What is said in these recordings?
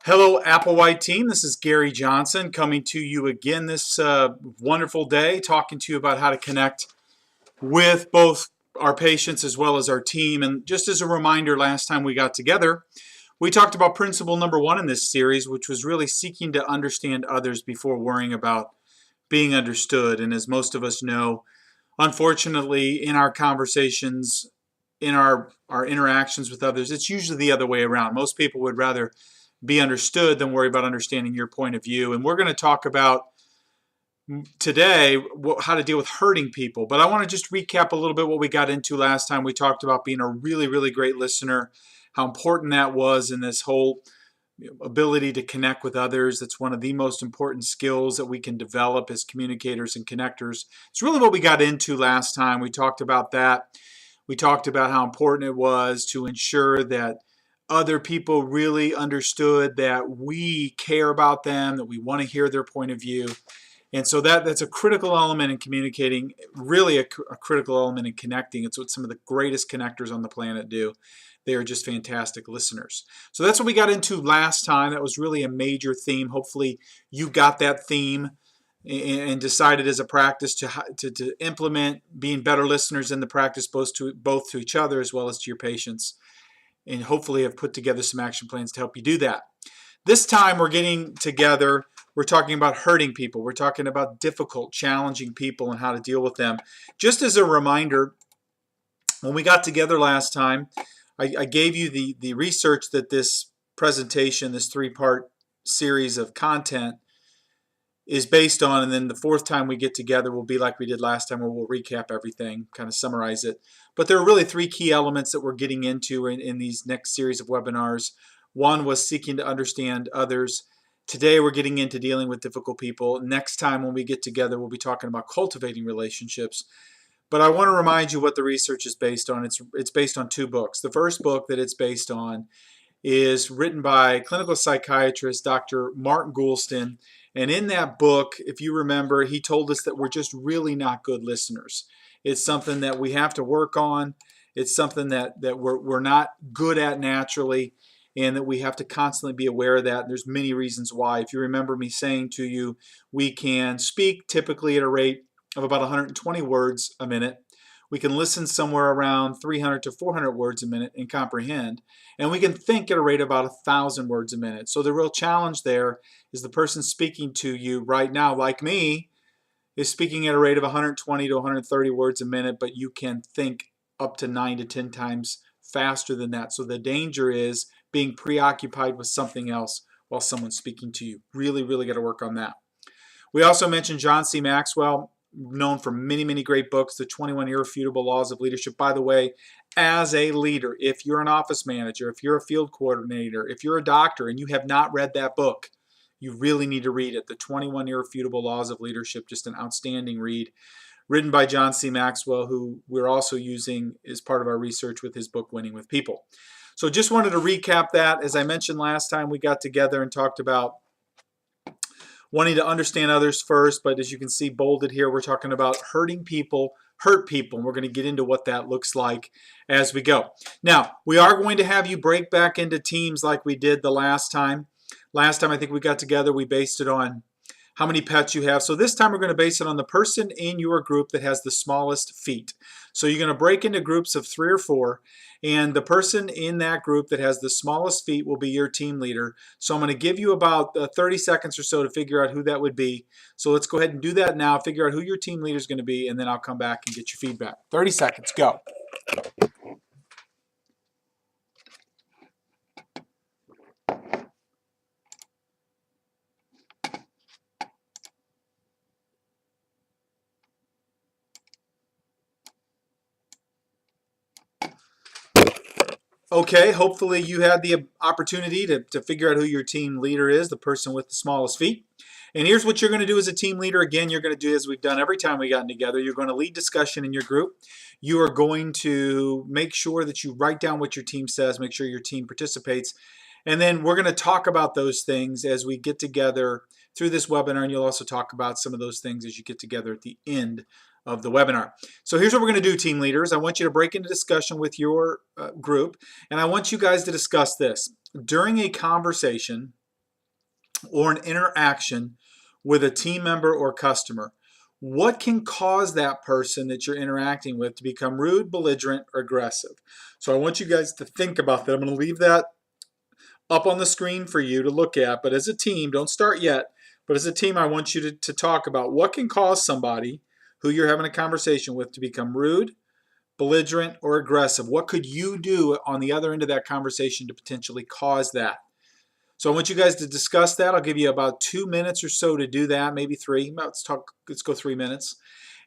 Hello, Applewhite team. This is Gary Johnson coming to you again this wonderful day, talking to you about how to connect with both our patients as well as our team. And just as a reminder, last time we got together, we talked about principle number one in this series, which was really seeking to understand others before worrying about being understood. And as most of us know, unfortunately, in our conversations, in our interactions with others, it's usually the other way around. Most people would rather be understood than worry about understanding your point of view. And we're going to talk about today how to deal with hurting people. But I want to just recap a little bit what we got into last time. We talked about being a really, really great listener, how important that was in this whole ability to connect with others. That's one of the most important skills that we can develop as communicators and connectors. It's really what we got into last time. We talked about that. We talked about how important it was to ensure that other people really understood that we care about them, that we want to hear their point of view. And so that's a critical element in communicating, really a critical element in connecting. It's what some of the greatest connectors on the planet do. They are just fantastic listeners. So that's what we got into last time. That was really a major theme. Hopefully you got that theme and decided as a practice to implement being better listeners in the practice, both to each other as well as to your patients. And hopefully have put together some action plans to help you do that. This time we're getting together, we're talking about hurting people. We're talking about difficult, challenging people and how to deal with them. Just as a reminder, when we got together last time, I gave you the research that this presentation, this three-part series of content is based on, and then the fourth time we get together will be like we did last time, where we'll recap everything, kind of summarize it. But there are really three key elements that we're getting into in these next series of webinars. One was seeking to understand others. Today we're getting into dealing with difficult people. Next time when we get together, we'll be talking about cultivating relationships. But I want to remind you what the research is based on. It's based on two books. The first book that it's based on is written by clinical psychiatrist Dr. Mark Goulston. And in that book, if you remember, he told us that we're just really not good listeners. It's something that we have to work on. It's something that we're not good at naturally, and that we have to constantly be aware of that. And there's many reasons why. If you remember me saying to you, we can speak typically at a rate of about 120 words a minute. We can listen somewhere around 300 to 400 words a minute and comprehend. And we can think at a rate of about 1,000 words a minute. So the real challenge there is the person speaking to you right now, like me, is speaking at a rate of 120 to 130 words a minute, but you can think up to 9 to 10 times faster than that. So the danger is being preoccupied with something else while someone's speaking to you. Really, really got to work on that. We also mentioned John C. Maxwell, known for many, many great books, The 21 Irrefutable Laws of Leadership. By the way, as a leader, if you're an office manager, if you're a field coordinator, if you're a doctor and you have not read that book, you really need to read it. The 21 Irrefutable Laws of Leadership, just an outstanding read, written by John C. Maxwell, who we're also using as part of our research with his book, Winning with People. So just wanted to recap that. As I mentioned last time, we got together and talked about wanting to understand others first, but as you can see bolded here, we're talking about hurting people, hurt people, and we're going to get into what that looks like as we go. Now, we are going to have you break back into teams like we did the last time. Last time I think we got together, we based it on how many pets you have. So this time we're going to base it on the person in your group that has the smallest feet. So you're going to break into groups of 3 or 4, and the person in that group that has the smallest feet will be your team leader. So I'm going to give you about 30 seconds or so to figure out who that would be. So let's go ahead and do that now. Figure out who your team leader is going to be, and then I'll come back and get your feedback. 30 seconds, go. Okay, hopefully you had the opportunity to figure out who your team leader is, the person with the smallest feet. And here's what you're going to do as a team leader. Again, you're going to do as we've done every time we've gotten together. You're going to lead discussion in your group. You are going to make sure that you write down what your team says, make sure your team participates. And then we're going to talk about those things as we get together through this webinar, and you'll also talk about some of those things as you get together at the end of the webinar. So here's what we're going to do, team leaders. I want you to break into discussion with your group, and I want you guys to discuss this. During a conversation, or an interaction with a team member or customer. What can cause that person that you're interacting with to become rude, belligerent, or aggressive? So I want you guys to think about that. I'm going to leave that up on the screen for you to look at. But as a team, don't start yet, but as a team, I want you to talk about what can cause somebody who you're having a conversation with to become rude, belligerent, or aggressive. What could you do on the other end of that conversation to potentially cause that? So I want you guys to discuss that. I'll give you about 2 minutes or so to do that, maybe 3. Let's go 3 minutes.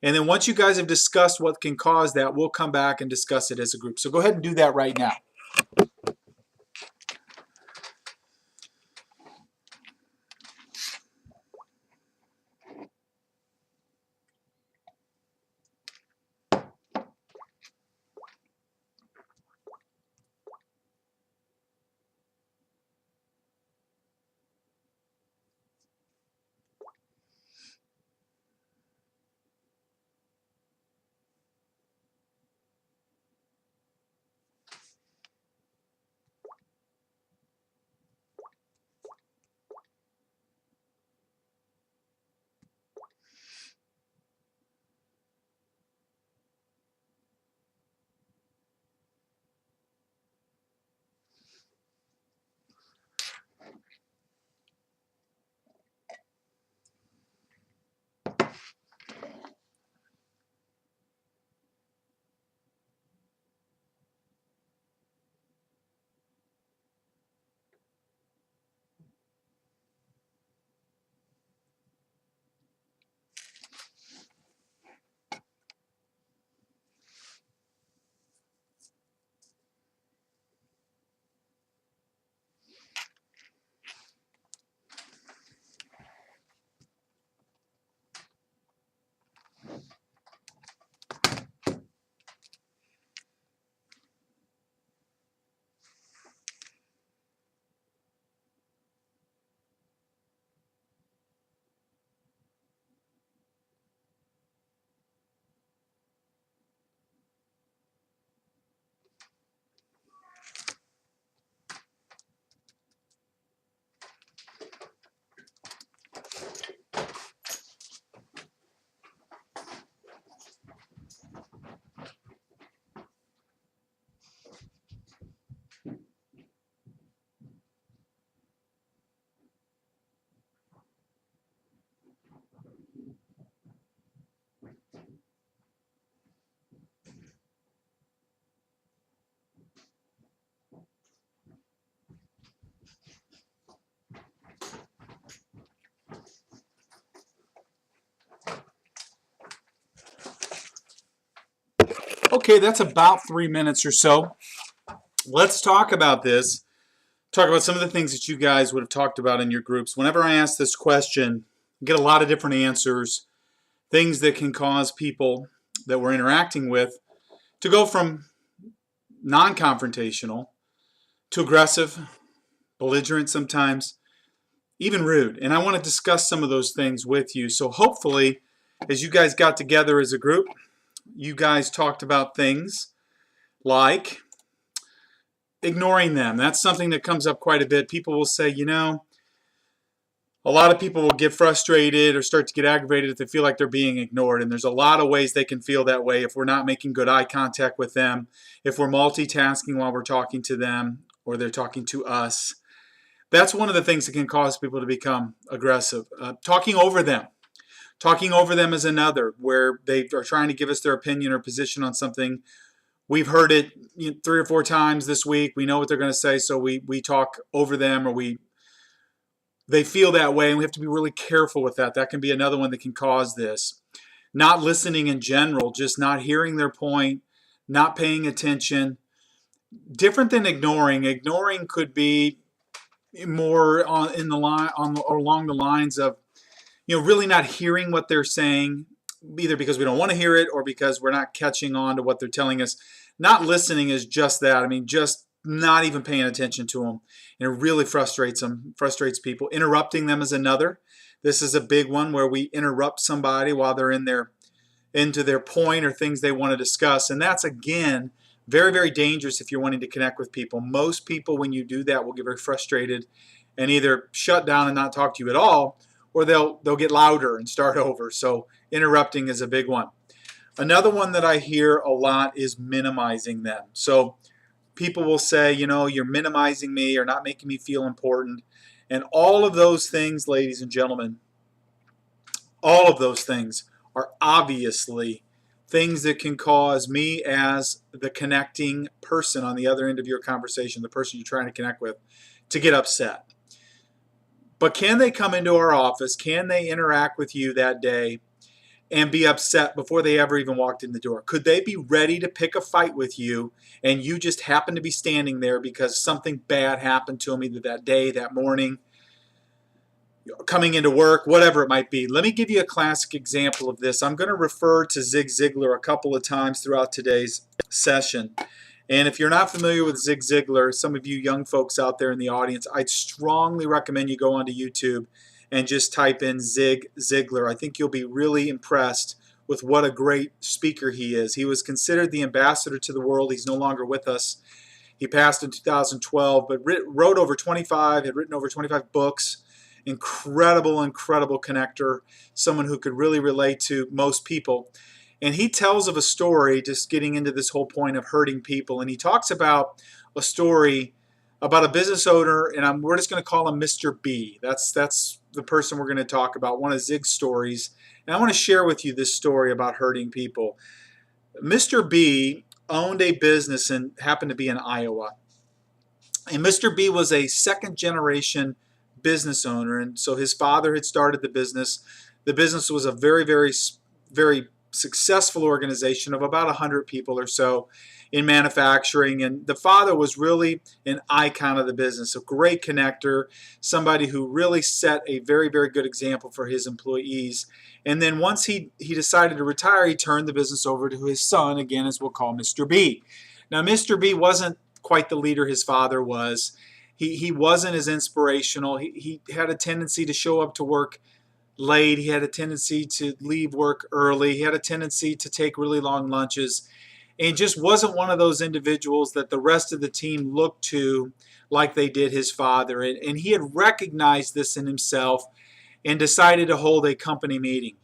And then once you guys have discussed what can cause that, we'll come back and discuss it as a group. So go ahead and do that right now. Okay, that's about 3 minutes or so. Let's talk about this. Talk about some of the things that you guys would have talked about in your groups. Whenever I ask this question, I get a lot of different answers, things that can cause people that we're interacting with to go from non-confrontational to aggressive, belligerent sometimes, even rude. And I want to discuss some of those things with you. So hopefully, as you guys got together as a group, you guys talked about things like ignoring them. That's something that comes up quite a bit. People will say, you know, a lot of people will get frustrated or start to get aggravated if they feel like they're being ignored. And there's a lot of ways they can feel that way if we're not making good eye contact with them, if we're multitasking while we're talking to them or they're talking to us. That's one of the things that can cause people to become aggressive. Talking over them. Talking over them is another, where they are trying to give us their opinion or position on something. We've heard it 3 or 4 times this week. We know what they're going to say, so we talk over them, or they feel that way, and we have to be really careful with that. That can be another one that can cause this. Not listening in general, just not hearing their point, not paying attention. Different than ignoring. Ignoring could be more along the lines of really not hearing what they're saying, either because we don't want to hear it or because we're not catching on to what they're telling us. Not listening is just that. I mean, just not even paying attention to them. And it really frustrates them, frustrates people. Interrupting them is another. This is a big one where we interrupt somebody while they're into their point or things they want to discuss. And that's, again, very, very dangerous if you're wanting to connect with people. Most people, when you do that, will get very frustrated and either shut down and not talk to you at all, or they'll get louder and start over. So interrupting is a big one. Another one that I hear a lot is minimizing them. So people will say, you're minimizing me or not making me feel important. And all of those things, ladies and gentlemen, all of those things are obviously things that can cause me, as the connecting person on the other end of your conversation, the person you're trying to connect with, to get upset. But can they come into our office? Can they interact with you that day and be upset before they ever even walked in the door? Could they be ready to pick a fight with you, and you just happen to be standing there because something bad happened to them either that day, that morning, coming into work, whatever it might be? Let me give you a classic example of this. I'm going to refer to Zig Ziglar a couple of times throughout today's session. And if you're not familiar with Zig Ziglar, some of you young folks out there in the audience, I'd strongly recommend you go onto YouTube and just type in Zig Ziglar. I think you'll be really impressed with what a great speaker he is. He was considered the ambassador to the world. He's no longer with us. He passed in 2012, but had written over 25 books. Incredible connector, someone who could really relate to most people. And he tells of a story, just getting into this whole point of hurting people. And he talks about a story about a business owner, and we're just going to call him Mr. B. That's the person we're going to talk about, one of Zig's stories. And I want to share with you this story about hurting people. Mr. B owned a business and happened to be in Iowa. And Mr. B was a second-generation business owner, and so his father had started the business. The business was a very, very, very successful organization of about 100 people or so in manufacturing, and the father was really an icon of the business, a great connector, somebody who really set a very, very good example for his employees. And then once he decided to retire, he turned the business over to his son, again, as we'll call Mr. B. Now, Mr. B wasn't quite the leader his father was. He wasn't as inspirational. He had a tendency to show up to work late. He had a tendency to leave work early. He had a tendency to take really long lunches. And just wasn't one of those individuals that the rest of the team looked to like they did his father. And he had recognized this in himself and decided to hold a company meeting.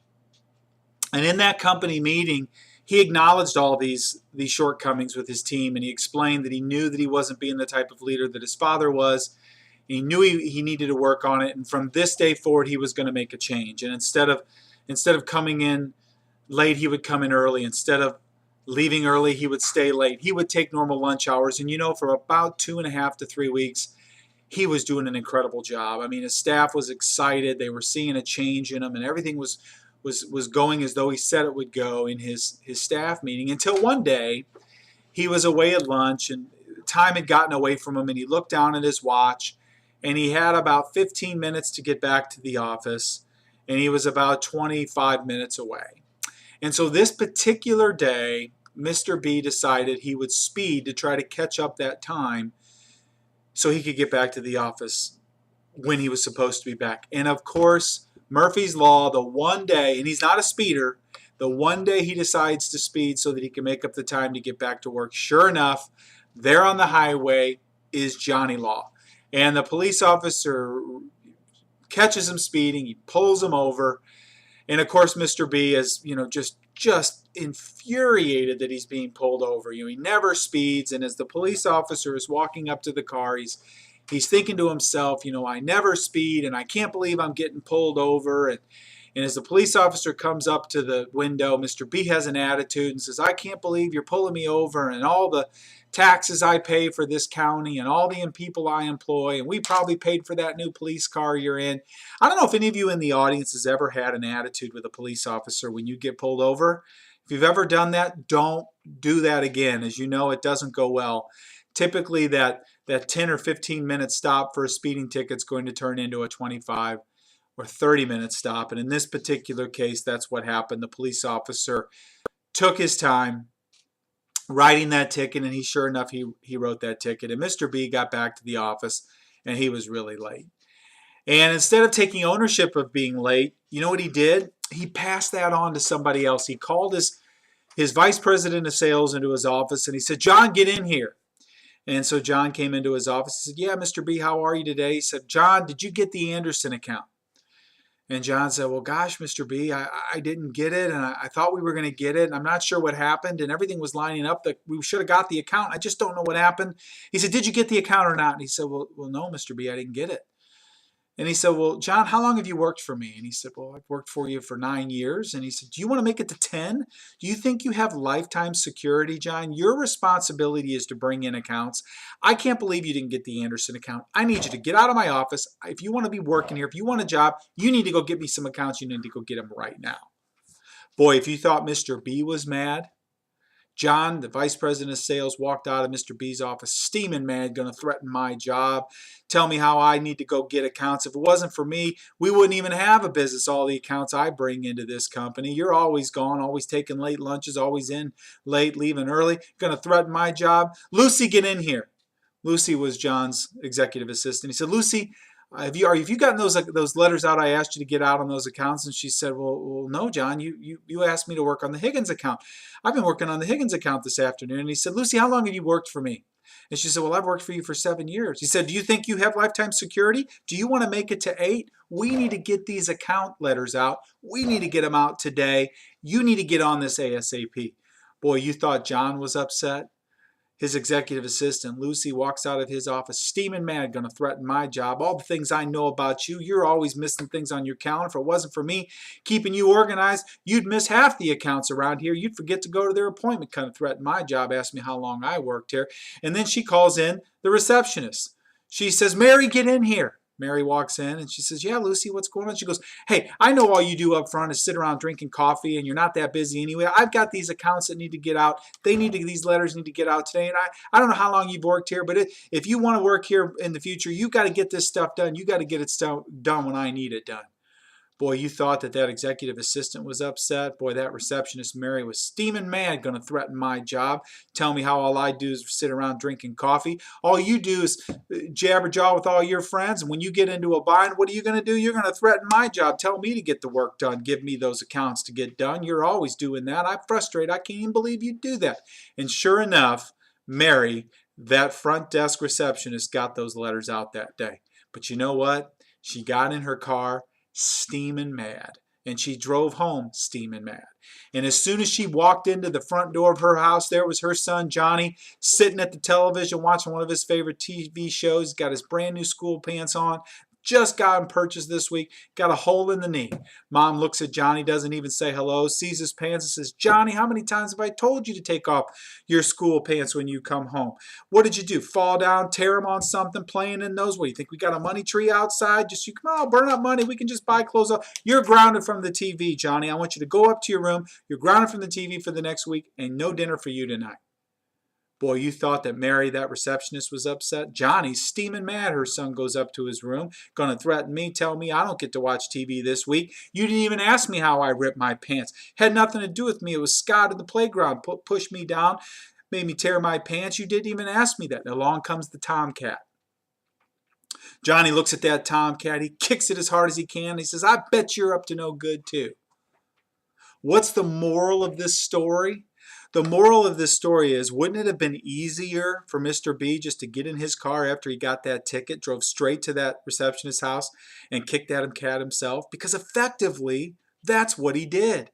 And in that company meeting, he acknowledged all these shortcomings with his team, and he explained that he knew that he wasn't being the type of leader that his father was. He knew he needed to work on it, and from this day forward, he was going to make a change. And instead of coming in late, he would come in early. Instead of leaving early, he would stay late. He would take normal lunch hours, and for about 2.5 to 3 weeks, he was doing an incredible job. I mean, his staff was excited. They were seeing a change in him, and everything was going as though he said it would go in his staff meeting, until one day he was away at lunch and time had gotten away from him, and he looked down at his watch and he had about 15 minutes to get back to the office, and he was about 25 minutes away. And so this particular day, Mr. B decided he would speed to try to catch up that time so he could get back to the office when he was supposed to be back. And of course, Murphy's Law, the one day, and he's not a speeder, the one day he decides to speed so that he can make up the time to get back to work, sure enough, there on the highway is Johnny Law. And the police officer catches him speeding, he pulls him over, and of course Mr. B is, just infuriated that he's being pulled over. He never speeds, and as the police officer is walking up to the car, he's thinking to himself, I never speed, and I can't believe I'm getting pulled over. And as the police officer comes up to the window, Mr. B has an attitude and says, I can't believe you're pulling me over, and all the taxes I pay for this county and all the people I employ, and we probably paid for that new police car you're in. I don't know if any of you in the audience has ever had an attitude with a police officer when you get pulled over. If you've ever done that, don't do that again. As you know, it doesn't go well. Typically, that 10 or 15 minute stop for a speeding ticket is going to turn into a 25 or 30-minute stop. And in this particular case, that's what happened. The police officer took his time writing that ticket, and sure enough, he wrote that ticket. And Mr. B got back to the office, and he was really late. And instead of taking ownership of being late, you know what he did? He passed that on to somebody else. He called his vice president of sales into his office, and he said, John, get in here. And so John came into his office. He said, yeah, Mr. B, how are you today? He said, John, did you get the Anderson account? And John said, well, gosh, Mr. B, I didn't get it, and I thought we were going to get it, and I'm not sure what happened, and everything was lining up that we should have got the account. I just don't know what happened. He said, did you get the account or not? And he said, well, no, Mr. B, I didn't get it. And he said, well, John, how long have you worked for me? And he said, well, I've worked for you for 9 years. And he said, do you want to make it to 10? Do you think you have lifetime security, John? Your responsibility is to bring in accounts. I can't believe you didn't get the Anderson account. I need you to get out of my office. If you want to be working here, if you want a job, you need to go get me some accounts. You need to go get them right now. Boy, if you thought Mr. B was mad, John, the vice president of sales, walked out of Mr. B's office steaming mad, going to threaten my job, tell me how I need to go get accounts. If it wasn't for me, we wouldn't even have a business, all the accounts I bring into this company. You're always gone, always taking late lunches, always in late, leaving early, going to threaten my job. Lucy, get in here. Lucy was John's executive assistant. He said, Lucy, have you gotten those letters out I asked you to get out on those accounts? And she said, well, no, John, you asked me to work on the Higgins account. I've been working on the Higgins account this afternoon. And he said, Lucy, how long have you worked for me? And she said, well, I've worked for you for 7 years. He said, do you think you have lifetime security? Do you want to make it to 8? We need to get these account letters out. We need to get them out today. You need to get on this ASAP. Boy, you thought John was upset? His executive assistant, Lucy, walks out of his office steaming mad, going to threaten my job. All the things I know about you, you're always missing things on your calendar. If it wasn't for me keeping you organized, you'd miss half the accounts around here. You'd forget to go to their appointment, kind of threaten my job, ask me how long I worked here. And then she calls in the receptionist. She says, Mary, get in here. Mary walks in and she says, yeah, Lucy, what's going on? She goes, hey, I know all you do up front is sit around drinking coffee and you're not that busy anyway. I've got these accounts that need to get out. These letters need to get out today. And I don't know how long you've worked here, but if you want to work here in the future, you've got to get this stuff done. You got to get it done when I need it done. Boy, you thought that executive assistant was upset. Boy, that receptionist, Mary, was steaming mad, going to threaten my job, tell me how all I do is sit around drinking coffee. All you do is jabber jaw with all your friends, and when you get into a bind, what are you going to do? You're going to threaten my job, tell me to get the work done, give me those accounts to get done. You're always doing that. I'm frustrated. I can't even believe you do that. And sure enough, Mary, that front desk receptionist, got those letters out that day. But you know what? She got in her car steaming mad, and she drove home steaming mad. And as soon as she walked into the front door of her house, there was her son Johnny sitting at the television watching one of his favorite TV shows. He's got his brand new school pants on, just got him purchased this week, got a hole in the knee. Mom looks at Johnny, doesn't even say hello, sees his pants and says, Johnny, how many times have I told you to take off your school pants when you come home? What did you do? Fall down, tear them on something, playing in those? What do you think? We got a money tree outside? Just you come on, burn up money. We can just buy clothes up. You're grounded from the TV, Johnny. I want you to go up to your room. You're grounded from the TV for the next week, and no dinner for you tonight. Boy, you thought that Mary, that receptionist, was upset. Johnny's steaming mad. Her son goes up to his room, going to threaten me, tell me I don't get to watch TV this week. You didn't even ask me how I ripped my pants. Had nothing to do with me. It was Scott in the playground pushed me down, made me tear my pants. You didn't even ask me that. And along comes the tomcat. Johnny looks at that tomcat. He kicks it as hard as he can. He says, I bet you're up to no good too. What's the moral of this story? The moral of this story is, wouldn't it have been easier for Mr. B just to get in his car after he got that ticket, drove straight to that receptionist's house, and kicked at him cat himself? Because effectively, that's what he did.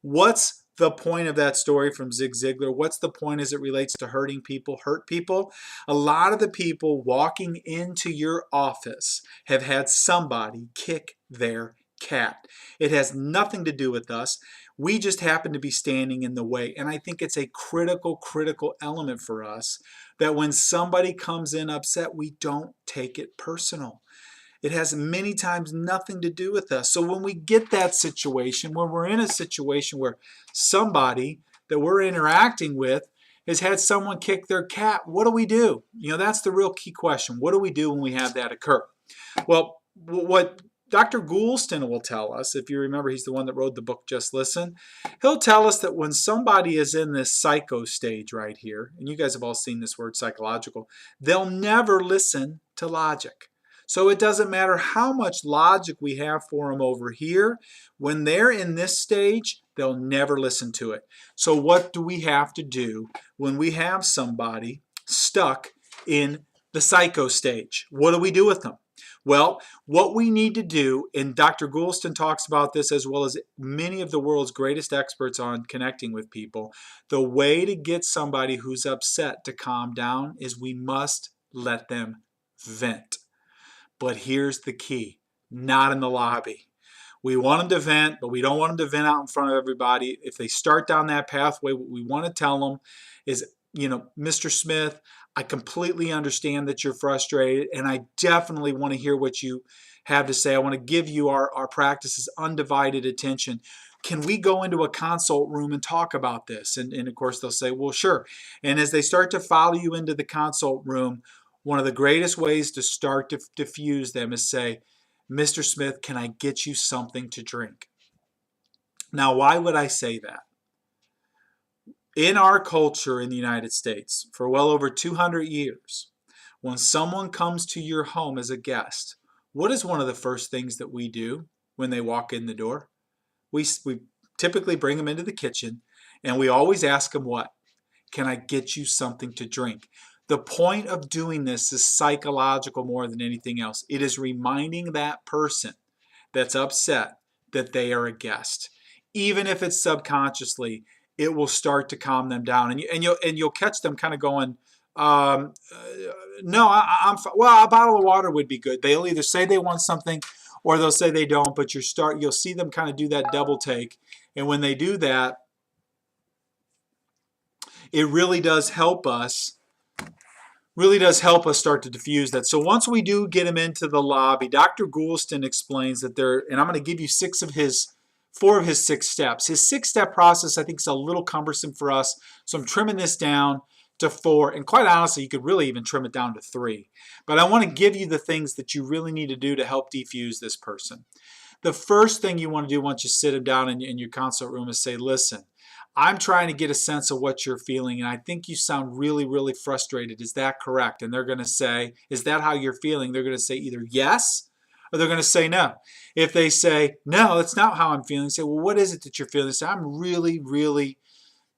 What's the point of that story from Zig Ziglar? What's the point as it relates to hurting people, hurt people? A lot of the people walking into your office have had somebody kick their cat. It has nothing to do with us. We just happen to be standing in the way. And I think it's a critical element for us that when somebody comes in upset, we don't take it personal. It has many times nothing to do with us. So when we get that situation, when we're in a situation where somebody that we're interacting with has had someone kick their cat, what do? That's the real key question. What do we do when we have that occur? Well, what Dr. Goulston will tell us, if you remember, he's the one that wrote the book Just Listen. He'll tell us that when somebody is in this psycho stage right here, and you guys have all seen this word psychological, they'll never listen to logic. So it doesn't matter how much logic we have for them over here. When they're in this stage, they'll never listen to it. So what do we have to do when we have somebody stuck in the psycho stage. What do we do with them? Well, what we need to do, and Dr. Goulston talks about this as well as many of the world's greatest experts on connecting with people, the way to get somebody who's upset to calm down is we must let them vent. But here's the key, not in the lobby. We want them to vent, but we don't want them to vent out in front of everybody. If they start down that pathway, what we want to tell them is, Mr. Smith, I completely understand that you're frustrated, and I definitely want to hear what you have to say. I want to give you our practice's undivided attention. Can we go into a consult room and talk about this? And of course, they'll say, well, sure. And as they start to follow you into the consult room, one of the greatest ways to start to diffuse them is say, Mr. Smith, can I get you something to drink? Now, why would I say that? In our culture in the United States, for well over 200 years, when someone comes to your home as a guest, what is one of the first things that we do when they walk in the door? We typically bring them into the kitchen, and we always ask them what? Can I get you something to drink? The point of doing this is psychological more than anything else. It is reminding that person that's upset that they are a guest. Even if it's subconsciously, it will start to calm them down. And you'll catch them kind of going, no, well, a bottle of water would be good. They'll either say they want something or they'll say they don't, but you'll see them kind of do that double take. And when they do that, it really does help us start to diffuse that. So once we do get him into the lobby, Dr. Goulston explains that and I'm going to give you 4 of his 6 steps. His 6-step process, I think, is a little cumbersome for us, so I'm trimming this down to 4, and quite honestly, you could really even trim it down to 3. But I want to give you the things that you really need to do to help defuse this person. The first thing you want to do once you sit him down in your consult room is say, listen, I'm trying to get a sense of what you're feeling, and I think you sound really, really frustrated. Is that correct? And they're going to say, is that how you're feeling? They're going to say either yes or they're going to say no. If they say, no, that's not how I'm feeling, say, well, what is it that you're feeling? Say, I'm really, really,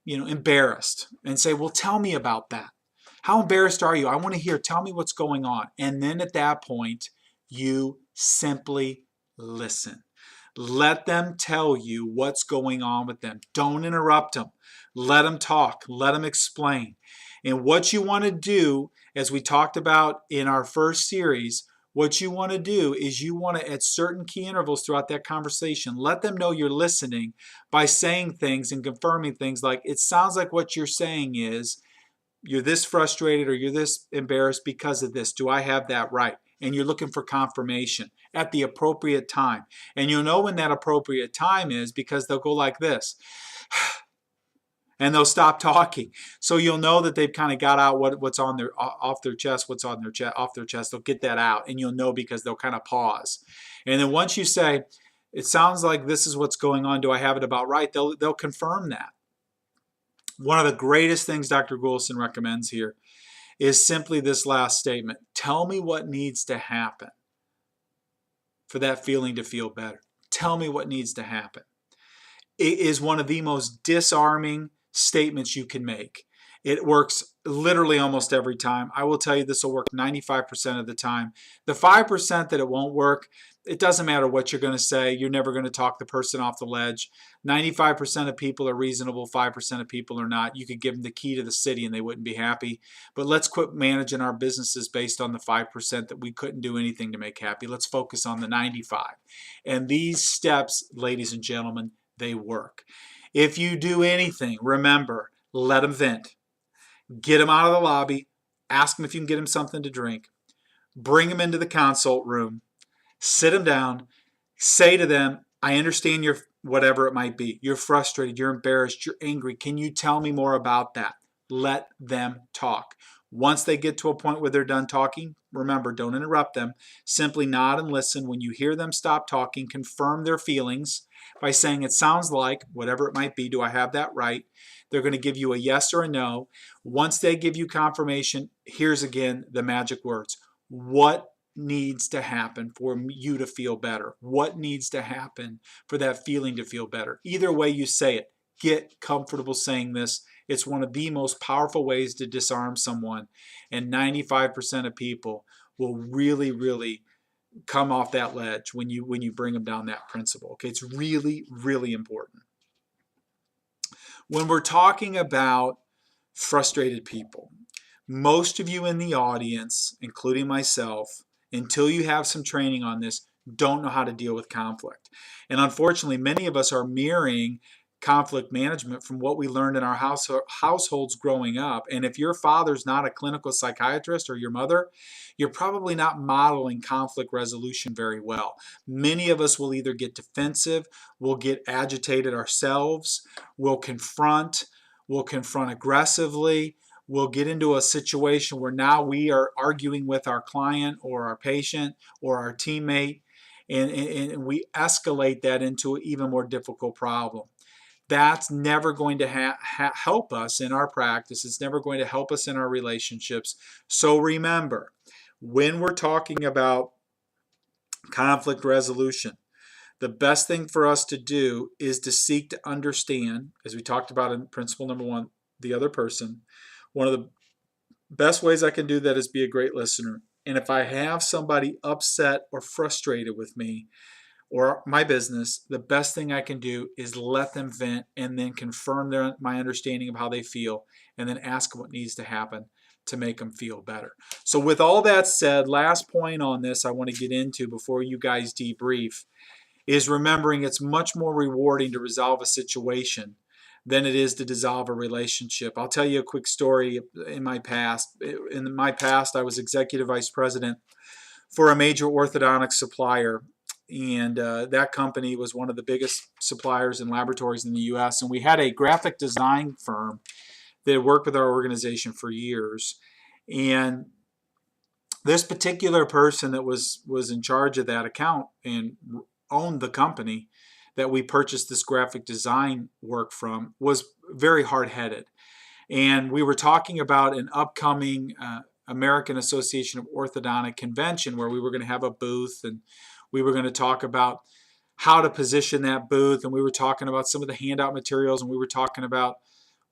embarrassed. And say, well, tell me about that. How embarrassed are you? I want to hear. Tell me what's going on. And then at that point, you simply listen. Let them tell you what's going on with them. Don't interrupt them. Let them talk. Let them explain. And what you want to do, as we talked about in our first series, what you want to do is you want to, at certain key intervals throughout that conversation, let them know you're listening by saying things and confirming things like, it sounds like what you're saying is, you're this frustrated or you're this embarrassed because of this. Do I have that right? And you're looking for confirmation at the appropriate time. And you'll know when that appropriate time is because they'll go like this. And they'll stop talking. So you'll know that they've kind of got out what's on their off their chest, what's on their chest, off their chest. They'll get that out, and you'll know because they'll kind of pause. And then once you say, "It sounds like this is what's going on. Do I have it about right?" They'll confirm that. One of the greatest things Dr. Goulston recommends here is simply this last statement. Tell me what needs to happen for that feeling to feel better. Tell me what needs to happen. It is one of the most disarming statements you can make. It works literally almost every time. I will tell you this will work 95% of the time. The 5% that it won't work, it doesn't matter what you're going to say. You're never going to talk the person off the ledge. 95% of people are reasonable. 5% of people are not. You could give them the key to the city and they wouldn't be happy. But let's quit managing our businesses based on the 5% that we couldn't do anything to make happy. Let's focus on the 95. And these steps, ladies and gentlemen, they work. If you do anything, remember, let them vent. Get them out of the lobby. Ask them if you can get them something to drink. Bring them into the consult room. Sit them down. Say to them, I understand your whatever it might be. You're frustrated. You're embarrassed. You're angry. Can you tell me more about that? Let them talk. Once they get to a point where they're done talking, remember, don't interrupt them. Simply nod and listen. When you hear them stop talking, confirm their feelings by saying, it sounds like, whatever it might be, do I have that right? They're going to give you a yes or a no. Once they give you confirmation, here's again the magic words. What needs to happen for you to feel better? What needs to happen for that feeling to feel better? Either way you say it, get comfortable saying this. It's one of the most powerful ways to disarm someone, and 95% of people will really, really come off that ledge when you bring them down that principle. Okay, it's really, really important. When we're talking about frustrated people, most of you in the audience, including myself, until you have some training on this, don't know how to deal with conflict. And unfortunately, many of us are mirroring conflict management from what we learned in our households growing up. And if your father's not a clinical psychiatrist or your mother, you're probably not modeling conflict resolution very well. Many of us will either get defensive, we'll get agitated ourselves, we'll confront aggressively, we'll get into a situation where now we are arguing with our client or our patient or our teammate, and we escalate that into an even more difficult problem. That's never going to help us in our practice. It's never going to help us in our relationships. So remember, when we're talking about conflict resolution, the best thing for us to do is to seek to understand, as we talked about in principle number 1, the other person. One of the best ways I can do that is be a great listener. And if I have somebody upset or frustrated with me or my business, the best thing I can do is let them vent and then confirm my understanding of how they feel, and then ask what needs to happen to make them feel better. So with all that said, last point on this I want to get into before you guys debrief is remembering it's much more rewarding to resolve a situation than it is to dissolve a relationship. I'll tell you a quick story in my past. In my past, I was executive vice president for a major orthodontic supplier, and that company was one of the biggest suppliers and laboratories in the U.S., and we had a graphic design firm that had worked with our organization for years. And this particular person that was in charge of that account and owned the company that we purchased this graphic design work from was very hard-headed. And we were talking about an upcoming American Association of Orthodontic convention where we were going to have a booth, and we were going to talk about how to position that booth, and we were talking about some of the handout materials, and we were talking about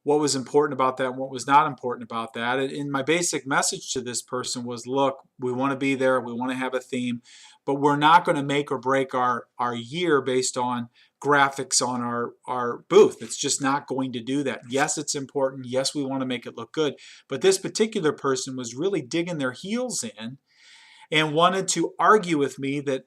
what was important about that and what was not important about that. And my basic message to this person was, look, we want to be there, we want to have a theme, but we're not going to make or break our year based on graphics on our booth. It's just not going to do that. Yes, it's important. Yes, we want to make it look good. But this particular person was really digging their heels in and wanted to argue with me that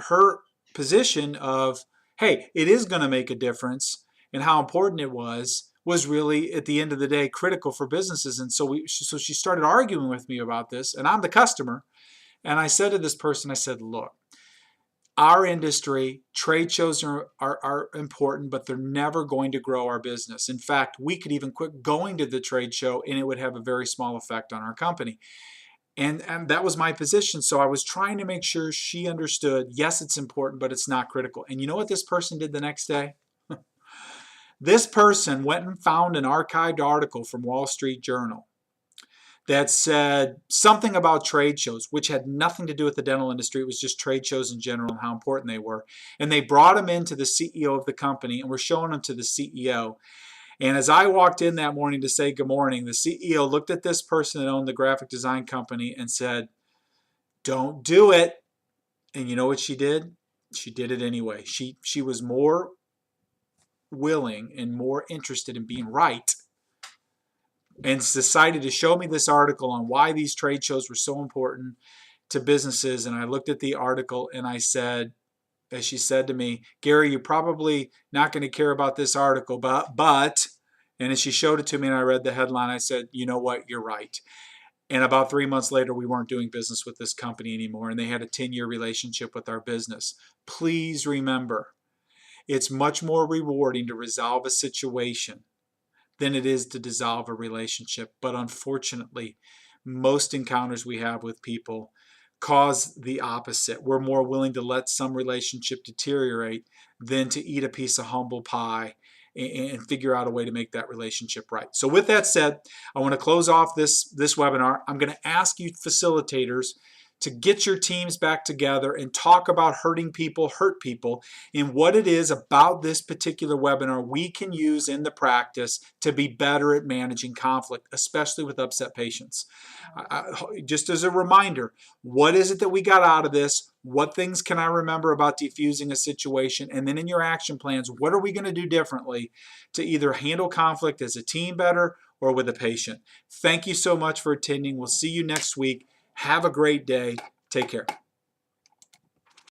her position of, hey, it is going to make a difference and how important it was really, at the end of the day, critical for businesses. And so she started arguing with me about this, and I'm the customer. And I said to this person, I said, look, our industry, trade shows are important, but they're never going to grow our business. In fact, we could even quit going to the trade show and it would have a very small effect on our company. And that was my position. So I was trying to make sure she understood, yes, it's important, but it's not critical. And you know what this person did the next day? This person went and found an archived article from Wall Street Journal that said something about trade shows, which had nothing to do with the dental industry. It was just trade shows in general and how important they were. And they brought him into the CEO of the company and were showing him to the CEO. And as I walked in that morning to say good morning, the CEO looked at this person that owned the graphic design company and said, don't do it. And you know what she did? She did it anyway. She was more willing and more interested in being right, and decided to show me this article on why these trade shows were so important to businesses. And I looked at the article and I said, as she said to me, Gary, you're probably not going to care about this article, but, and as she showed it to me and I read the headline, I said, you know what, you're right. And about 3 months later, we weren't doing business with this company anymore, and they had a 10-year relationship with our business. Please remember, it's much more rewarding to resolve a situation than it is to dissolve a relationship. But unfortunately, most encounters we have with people cause the opposite. We're more willing to let some relationship deteriorate than to eat a piece of humble pie and figure out a way to make that relationship right. So with that said, I want to close off this webinar. I'm going to ask you facilitators to get your teams back together and talk about hurting people, hurt people, and what it is about this particular webinar we can use in the practice to be better at managing conflict, especially with upset patients. Just as a reminder, what is it that we got out of this? What things can I remember about defusing a situation? And then in your action plans, what are we going to do differently to either handle conflict as a team better or with a patient? Thank you so much for attending. We'll see you next week. Have a great day. Take care.